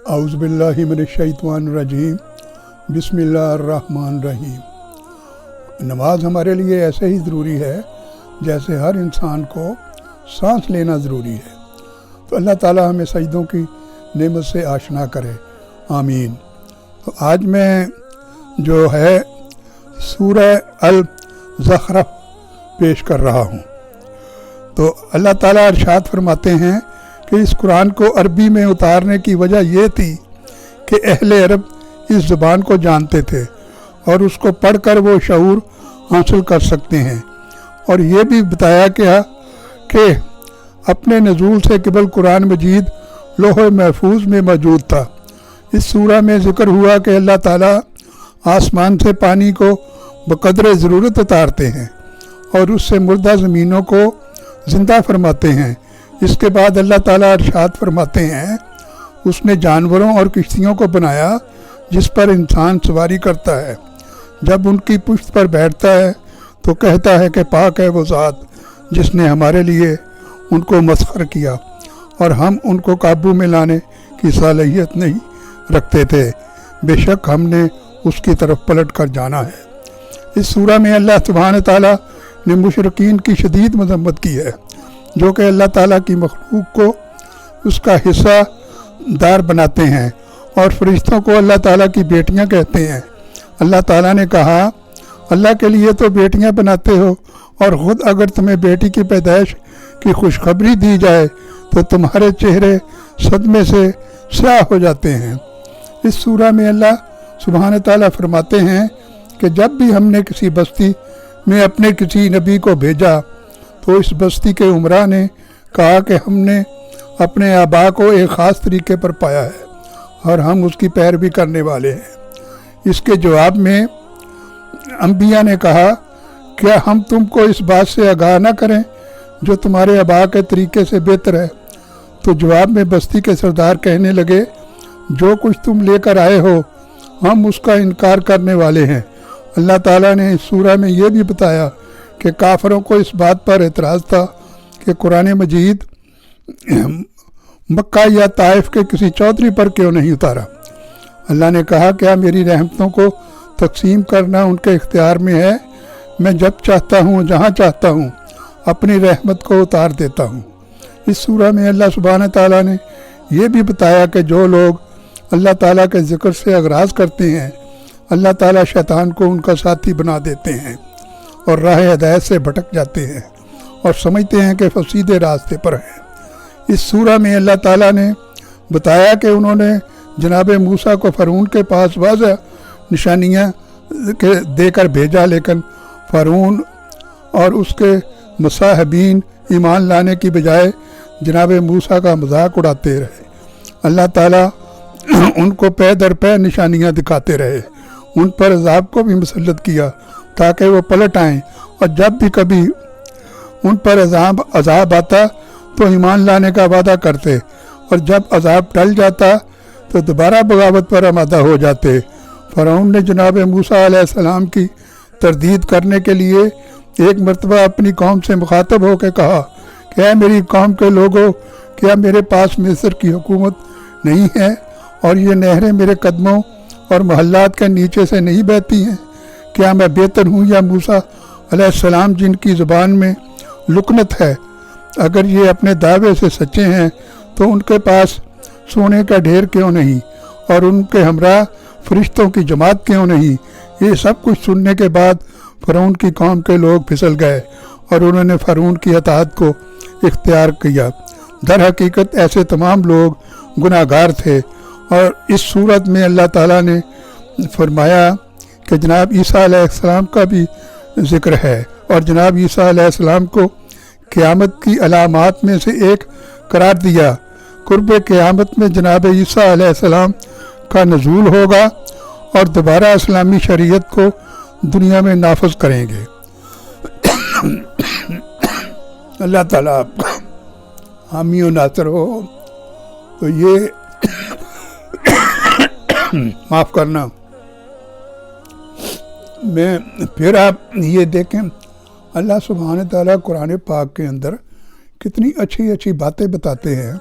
اعوذ باللہ من الشیطان الرجیم بسم اللہ الرحمن الرحیم۔ نماز ہمارے لیے ایسے ہی ضروری ہے جیسے ہر انسان کو سانس لینا ضروری ہے۔ تو اللہ تعالیٰ ہمیں سجدوں کی نعمت سے آشنا کرے، آمین۔ تو آج میں جو ہے سورہ الزخرف پیش کر رہا ہوں۔ تو اللہ تعالیٰ ارشاد فرماتے ہیں کہ اس قرآن کو عربی میں اتارنے کی وجہ یہ تھی کہ اہل عرب اس زبان کو جانتے تھے اور اس کو پڑھ کر وہ شعور حاصل کر سکتے ہیں، اور یہ بھی بتایا گیا کہ اپنے نزول سے قبل قرآن مجید لوح محفوظ میں موجود تھا۔ اس سورہ میں ذکر ہوا کہ اللہ تعالیٰ آسمان سے پانی کو بقدر ضرورت اتارتے ہیں اور اس سے مردہ زمینوں کو زندہ فرماتے ہیں۔ اس کے بعد اللہ تعالیٰ ارشاد فرماتے ہیں اس نے جانوروں اور کشتیوں کو بنایا جس پر انسان سواری کرتا ہے۔ جب ان کی پشت پر بیٹھتا ہے تو کہتا ہے کہ پاک ہے وہ ذات جس نے ہمارے لیے ان کو مسخر کیا اور ہم ان کو قابو میں لانے کی صلاحیت نہیں رکھتے تھے، بے شک ہم نے اس کی طرف پلٹ کر جانا ہے۔ اس سورہ میں اللہ سبحانہ تعالیٰ نے مشرکین کی شدید مذمت کی ہے جو کہ اللہ تعالیٰ کی مخلوق کو اس کا حصہ دار بناتے ہیں اور فرشتوں کو اللہ تعالیٰ کی بیٹیاں کہتے ہیں۔ اللہ تعالیٰ نے کہا اللہ کے لیے تو بیٹیاں بناتے ہو اور خود اگر تمہیں بیٹی کی پیدائش کی خوشخبری دی جائے تو تمہارے چہرے صدمے سے سیاہ ہو جاتے ہیں۔ اس سورہ میں اللہ سبحانہ تعالیٰ فرماتے ہیں کہ جب بھی ہم نے کسی بستی میں اپنے کسی نبی کو بھیجا تو اس بستی کے عمرا نے کہا کہ ہم نے اپنے آبا کو ایک خاص طریقے پر پایا ہے اور ہم اس کی پیروی کرنے والے ہیں۔ اس کے جواب میں انبیاء نے کہا کیا ہم تم کو اس بات سے آگاہ نہ کریں جو تمہارے آبا کے طریقے سے بہتر ہے؟ تو جواب میں بستی کے سردار کہنے لگے جو کچھ تم لے کر آئے ہو ہم اس کا انکار کرنے والے ہیں۔ اللہ تعالیٰ نے اس سورہ میں یہ بھی بتایا کہ کافروں کو اس بات پر اعتراض تھا کہ قرآن مجید مکہ یا طائف کے کسی چودھری پر کیوں نہیں اتارا۔ اللہ نے کہا کیا میری رحمتوں کو تقسیم کرنا ان کے اختیار میں ہے؟ میں جب چاہتا ہوں جہاں چاہتا ہوں اپنی رحمت کو اتار دیتا ہوں۔ اس سورہ میں اللہ سبحانہ تعالیٰ نے یہ بھی بتایا کہ جو لوگ اللہ تعالیٰ کے ذکر سے اغراض کرتے ہیں اللہ تعالیٰ شیطان کو ان کا ساتھی بنا دیتے ہیں اور راہ ہدایت سے بھٹک جاتے ہیں اور سمجھتے ہیں کہ فسیدے راستے پر ہیں۔ اس سورہ میں اللہ تعالیٰ نے بتایا کہ انہوں نے جناب موسیٰ کو فرعون کے پاس واضح نشانیاں دے کر بھیجا، لیکن فرعون اور اس کے مصاحبین ایمان لانے کی بجائے جناب موسیٰ کا مذاق اڑاتے رہے۔ اللہ تعالیٰ ان کو پے در پے نشانیاں دکھاتے رہے، ان پر عذاب کو بھی مسلط کیا تاکہ وہ پلٹ آئیں، اور جب بھی کبھی ان پر عذاب آتا تو ایمان لانے کا وعدہ کرتے، اور جب عذاب ٹل جاتا تو دوبارہ بغاوت پر آمادہ ہو جاتے۔ فرعون نے جناب موسیٰ علیہ السلام کی تردید کرنے کے لیے ایک مرتبہ اپنی قوم سے مخاطب ہو کے کہا کہ اے میری قوم کے لوگوں، کیا میرے پاس مصر کی حکومت نہیں ہے اور یہ نہریں میرے قدموں اور محلات کے نیچے سے نہیں بہتی ہیں؟ کیا میں بہتر ہوں یا موسیٰ علیہ السلام جن کی زبان میں لکنت ہے؟ اگر یہ اپنے دعوے سے سچے ہیں تو ان کے پاس سونے کا ڈھیر کیوں نہیں اور ان کے ہمراہ فرشتوں کی جماعت کیوں نہیں؟ یہ سب کچھ سننے کے بعد فرعون کی قوم کے لوگ پھسل گئے اور انہوں نے فرعون کی اطاعت کو اختیار کیا۔ در حقیقت ایسے تمام لوگ گناہ گار تھے، اور اس صورت میں اللہ تعالیٰ نے فرمایا کہ جناب عیسیٰ علیہ السلام کا بھی ذکر ہے، اور جناب عیسیٰ علیہ السلام کو قیامت کی علامات میں سے ایک قرار دیا۔ قرب قیامت میں جناب عیسیٰ علیہ السلام کا نزول ہوگا اور دوبارہ اسلامی شریعت کو دنیا میں نافذ کریں گے۔ اللہ تعالیٰ آپ کا حامی و ناصر ہو۔ تو یہ معاف کرنا، میں پھر آپ یہ دیکھیں اللہ سبحانہ تعالیٰ قرآن پاک کے اندر کتنی اچھی اچھی باتیں بتاتے ہیں،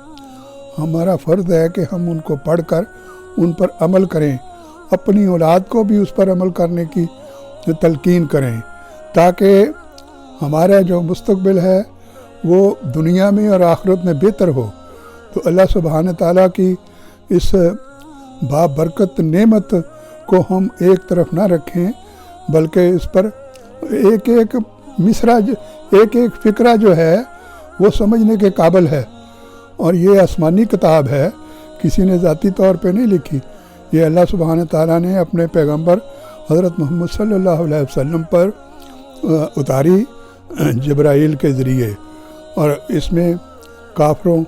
ہمارا فرض ہے کہ ہم ان کو پڑھ کر ان پر عمل کریں، اپنی اولاد کو بھی اس پر عمل کرنے کی تلقین کریں، تاکہ ہمارا جو مستقبل ہے وہ دنیا میں اور آخرت میں بہتر ہو۔ تو اللہ سبحانہ تعالیٰ کی اس بابرکت نعمت کو ہم ایک طرف نہ رکھیں، بلکہ اس پر ایک ایک مصرع، ایک ایک فقرہ جو ہے وہ سمجھنے کے قابل ہے، اور یہ آسمانی کتاب ہے، کسی نے ذاتی طور پہ نہیں لکھی، یہ اللہ سبحانہ تعالیٰ نے اپنے پیغمبر حضرت محمد صلی اللہ علیہ وسلم پر اتاری جبرائیل کے ذریعے، اور اس میں کافروں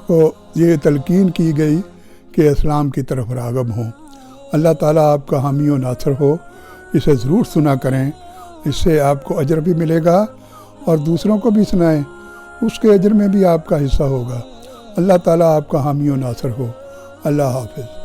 کو یہ تلقین کی گئی کہ اسلام کی طرف راغب ہوں۔ اللہ تعالیٰ آپ کا حامی و ناصر ہو، اسے ضرور سنا کریں، اس سے آپ کو اجر بھی ملے گا، اور دوسروں کو بھی سنائیں، اس کے اجر میں بھی آپ کا حصہ ہوگا۔ اللہ تعالیٰ آپ کا حامی و ناصر ہو۔ اللہ حافظ۔